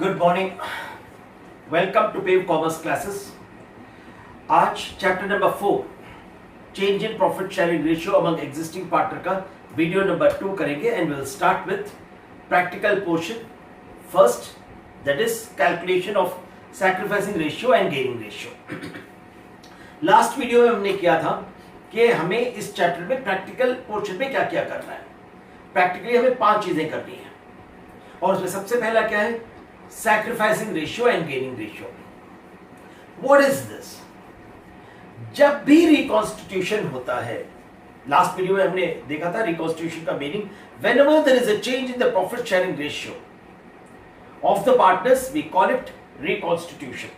Good morning, welcome to Pave commerce classes. आज chapter number 4 change in profit sharing ratio among existing partner का video number 2 करेंगे and will start with practical portion first, that is calculation of sacrificing ratio and gaining ratio. Last video में हमने किया था कि हमें इस चैप्टर में प्रैक्टिकल पोर्शन में क्या क्या करना है। प्रैक्टिकली हमें 5 चीजें करनी है और उसमें सबसे पहला क्या है, sacrificing ratio and gaining ratio. What is this? जब भी रिकॉन्स्टिट्यूशन होता है, लास्ट वीडियो में हमने देखा था रिकॉन्स्टिट्यूशन का meaning, whenever there is a change in the profit sharing ratio of the partners we call it reconstitution.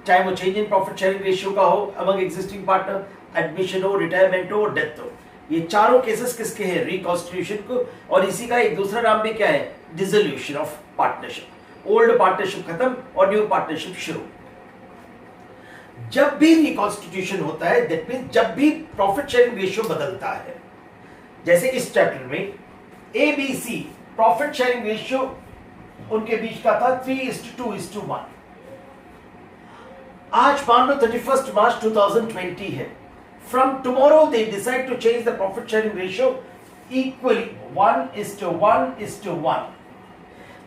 चाहे वो change in profit sharing ratio का हो अमंग एग्जिस्टिंग पार्टनर, एडमिशन हो, रिटायरमेंट हो, डेथ हो, ये चारों केसेस किसके हैं? रिकॉन्स्टिट्यूशन को। और इसी का एक दूसरा नाम भी क्या है? Dissolution of partnership. Old partnership खत्म और न्यू पार्टनरशिप शुरू। जब भी रिकॉन्स्टिट्यूशन होता है, दैट मींस जब भी प्रॉफिट शेयरिंग रेशियो बदलता है, जैसे इस चैप्टर में एबीसी प्रॉफिट शेयरिंग रेशियो उनके बीच का था 3:2:1। आज मान लो 31 मार्च 2020 है। From tomorrow they decide to change the profit sharing ratio equally 1:1:1।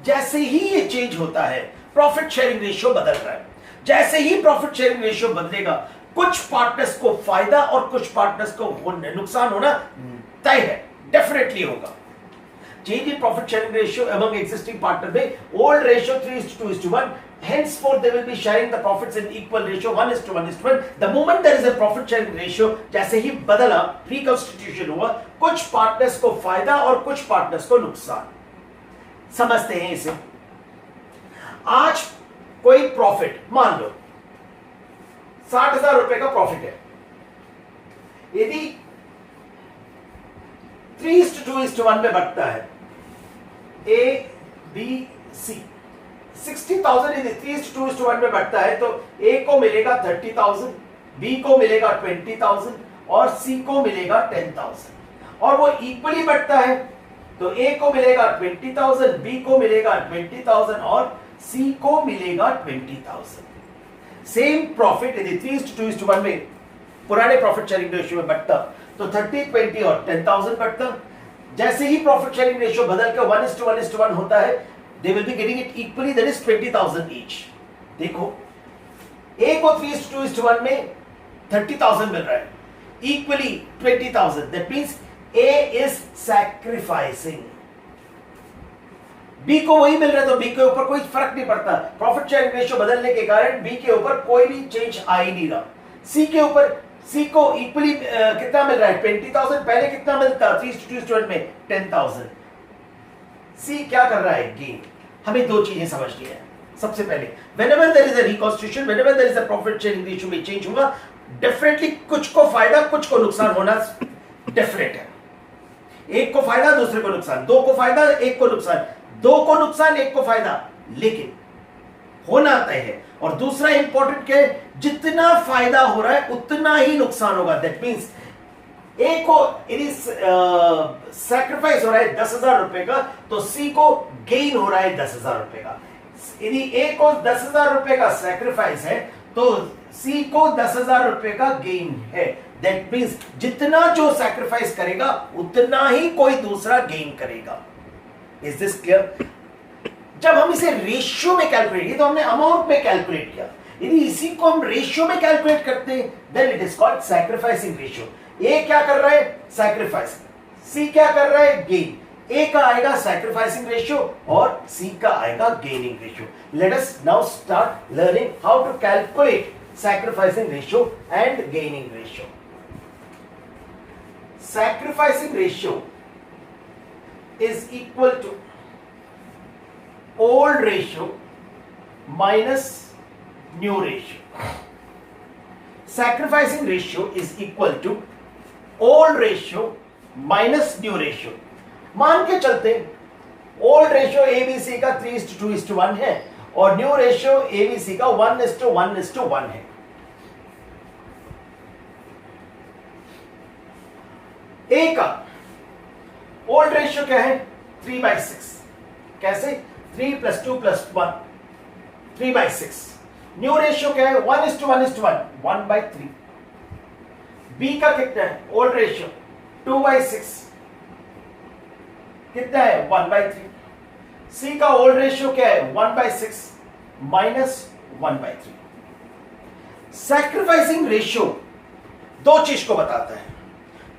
जैसे ही ये चेंज होता है, प्रॉफिट शेयरिंग रेशियो बदल रहा है। जैसे ही प्रॉफिट शेयरिंग रेशियो बदलेगा, कुछ पार्टनर्स को फायदा और कुछ पार्टनर्स को नुकसान होना तय है, डेफिनेटली होगा। Change in profit sharing ratio among existing partner में old ratio 3:2:1, henceforth they will be sharing the profits in equal ratio 1:1:1। the moment there is a profit sharing ratio, जैसे ही बदला, रिकॉन्स्टिट्यूशन हुआ, कुछ पार्टनर्स को फायदा और कुछ पार्टनर्स को नुकसान। समझते हैं इसे। आज कोई प्रॉफिट मान लो 60,000 रुपए का प्रॉफिट है। यदि 3:2:1 में बंटता है, ए बी सी 60,000 यदि 3:2:1 में बढ़ता है तो ए को मिलेगा 30,000, बी को मिलेगा 20,000 और सी को मिलेगा 10,000। और वो इक्वली बढ़ता है तो ए को मिलेगा 20,000, बी को मिलेगा 20,000 और सी को मिलेगा 20,000। सेम प्रॉफिट यदि 3:2:1 में पुराने प्रॉफिट शेयरिंग रेशियो में बढ़ता तो 30, 20 और 10,000 बढ़ता। जैसे ही प्रॉफिट शेयरिंग रेशियो बदल के 1:1:1 होता है, they will be getting it equally, that is 20,000 each। देखो, A को 3:2:1 में 30,000 मिल रहा है, equally 20,000, that means A is sacrificing। B को वही मिल रहा है तो B के ऊपर कोई फर्क नहीं पड़ता। प्रॉफिट शेयरिंग रेशियो बदलने के कारण B के ऊपर कोई भी चेंज आ ही नहीं रहा। C के ऊपर, C को इक्वली कितना मिल रहा है? 20,000। पहले कितना मिलता 3:2:1 में? 10,000। सी क्या कर रहा है? गेन। हमें 2 चीजें समझनी है। सबसे पहले, whenever there is a reconstitution, whenever there is a profit sharing ratio में चेंज होगा, डेफिनेटली कुछ को फायदा कुछ को नुकसान होना डेफिनेट है। एक को फायदा दूसरे को नुकसान, 2 को फायदा एक को नुकसान, 2 को नुकसान एक को फायदा, लेकिन होना तय है। और दूसरा इंपॉर्टेंट क्या है? जितना फायदा हो रहा है उतना ही नुकसान होगा। दैट मींस ए को यदि सैक्रिफाइस हो रहा है 10,000 रुपए का, तो सी को गेन हो रहा है 10,000 रुपए का। यदि ए को 10,000 रुपए का सैक्रिफाइस है तो सी को 10,000 रुपए का गेन है। दैट मींस जितना जो सैक्रिफाइस करेगा उतना ही कोई दूसरा गेन करेगा। Is this clear? जब हम इसे रेशियो में कैलकुलेट किया तो हमने अमाउंट में कैलकुलेट किया। यदि इसी को हम रेशियो में कैलकुलेट करते हैं, then it is called sacrificing ratio. ए क्या कर रहा है? सैक्रिफाइस। सी क्या कर रहा है? गेन। ए का आएगा सैक्रिफाइसिंग रेशियो और सी का आएगा gaining ratio. Let us now start learning how to calculate sacrificing ratio and gaining ratio. Sacrificing ratio is equal to old ratio minus new ratio. Sacrificing ratio is equal to old ratio minus new ratio. मान के चलते old ratio ABC का 3:2:1 है और new ratio ABC का 1:1:1 है। ए का old ratio क्या है? 3/6। कैसे? 3 + 2 + 1 3/6। न्यू रेशियो क्या है? 1:1:1, 1/3। बी का कितना है? ओल्ड रेशियो 2/6, कितना है? 1/3। सी का ओल्ड रेशियो क्या है? 1/6 माइनस 1/3। सैक्रिफाइसिंग रेशियो दो चीज को बताता है,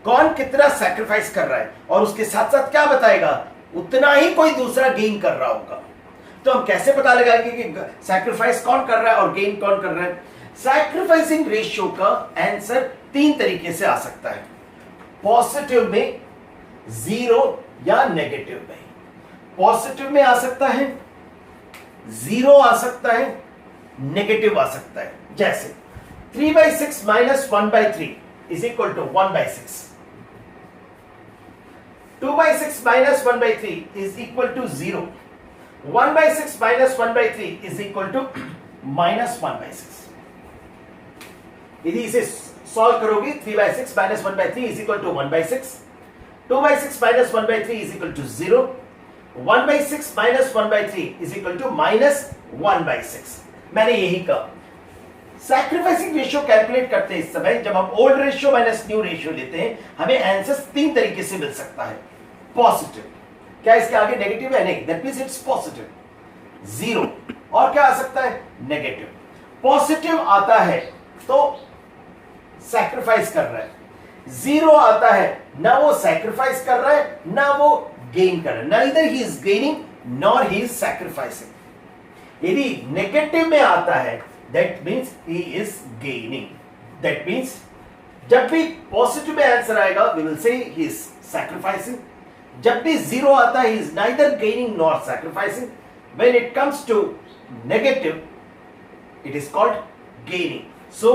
कौन कितना सैक्रिफाइस कर रहा है, और उसके साथ साथ क्या बताएगा? उतना ही कोई दूसरा गेन कर रहा होगा। तो हम कैसे पता लगाएंगे कि सैक्रिफाइस कौन कर रहा है और गेन कौन कर रहा है? सैक्रिफाइसिंग रेशियो का आंसर तीन तरीके से आ सकता है, पॉजिटिव में, जीरो या नेगेटिव में। पॉजिटिव में आ सकता है, जीरो आ सकता है, नेगेटिव आ सकता है। जैसे 3/6 minus 1/3 is equal to 1/6। 2/6 minus 1/3 is equal to 0। 1/6 minus 1/3 is equal to minus 1/6। यदि इसे सॉल्व करोगे 3/6 minus 1/3 is equal to 1/6। 2/6 minus 1/3 is equal to 0। 1/6 minus 1/3 is equal to minus 1/6। मैंने यही कहा, सैक्रिफाइसिंग रेशियो कैलकुलेट करते हैं इस समय, जब हम old ratio minus new ratio लेते हैं, हमें आंसर तीन तरीके से मिल सकता है। पॉजिटिव, क्या इसके आगे नेगेटिव है? नहीं, that means it's positive. Zero, और क्या आ सकता है? नेगेटिव। पॉजिटिव आता है तो सैक्रिफाइस कर रहा है, जीरो आता है ना वो सैक्रिफाइस कर रहा है ना वो गेन कर रहा है, neither he is gaining nor he is sacrificing. यदि नेगेटिव में आता है that means he is gaining. That means जब भी पॉजिटिव में आंसर आएगा we will say he is sacrificing. जब भी जीरो आता है he is neither gaining nor sacrificing. When it comes to negative it is called gaining. So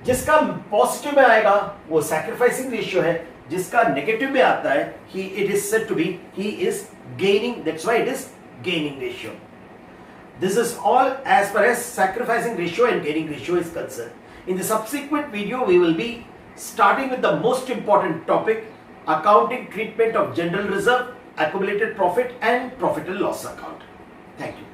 जिसका positive में आएगा वो sacrificing रेशियो है, जिसका नेगेटिव में आता है it is said to be he is gaining. That's why it is gaining ratio. This is all as far as sacrificing ratio and gaining ratio is concerned. In the subsequent video, we will be starting with the most important topic, accounting treatment of general reserve, accumulated profit and profit and loss account. Thank you.